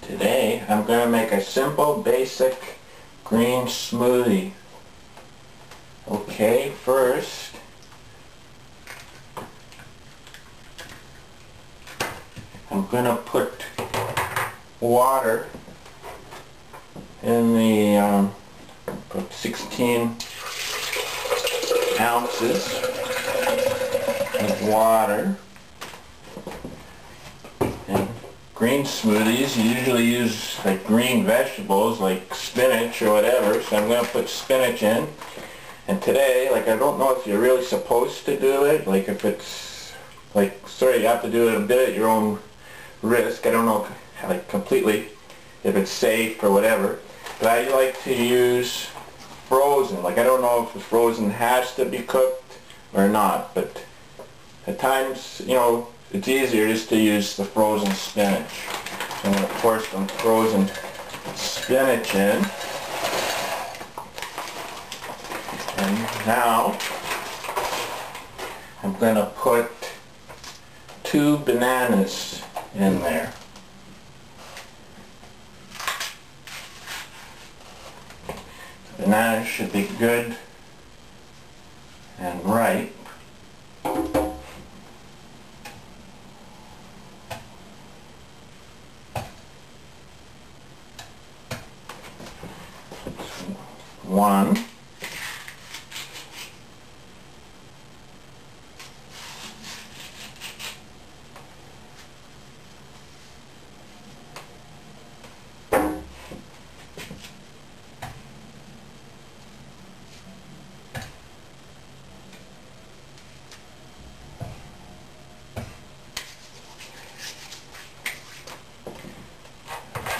Today I'm going to make a simple, basic green smoothie. Okay, first I'm going to put water in the about 16 ounces of water. And green smoothies, you usually use like green vegetables like spinach or whatever, so I'm going to put spinach in. And today, like, I don't know if you're really supposed to do it, like if it's like, sorry, you have to do it a bit at your own risk. I don't know like completely if it's safe or whatever, but I like to use frozen. Like, I don't know if the frozen has to be cooked or not, but at times, you know, it's easier just to use the frozen spinach. So I'm going to pour some frozen spinach in. And now I'm going to put 2 bananas in there. The bananas should be good and ripe. One.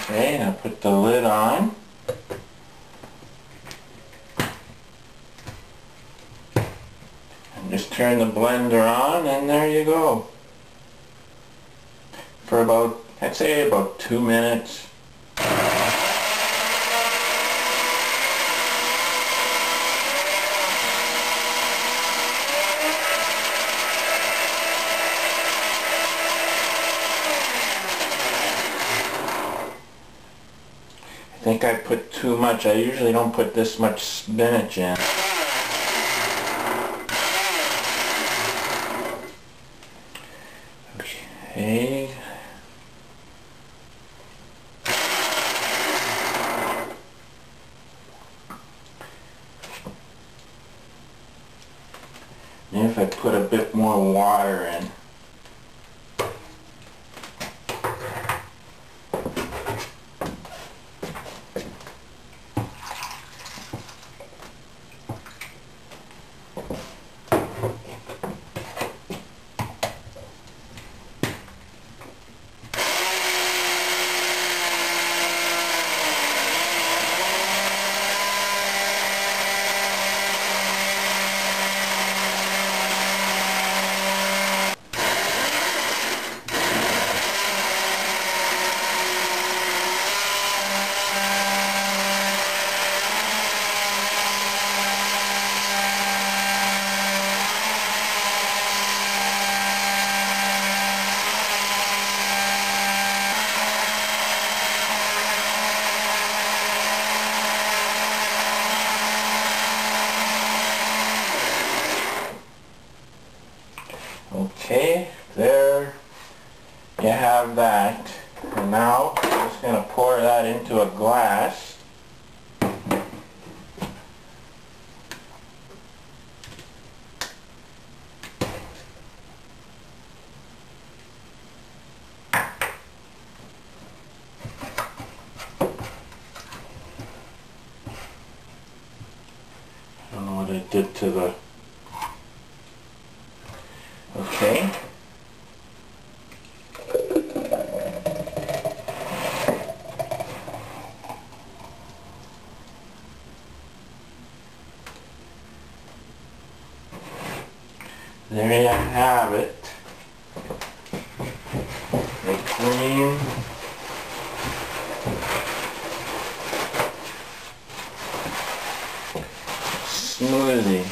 Okay, now put the lid on. And just turn the blender on, and there you go. For about, I'd say about 2 minutes. I think I put too much. I usually don't put this much spinach in. Okay. Maybe if I put a bit more water in. Okay, there you have that. And now I'm just going to pour that into a glass. I don't know what I did to the... Okay. There you have it. The green smoothie.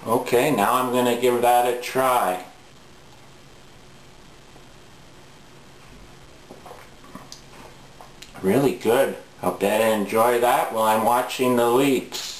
Okay, now I'm going to give that a try. Really good. I'll bet I enjoy that while I'm watching the leeks.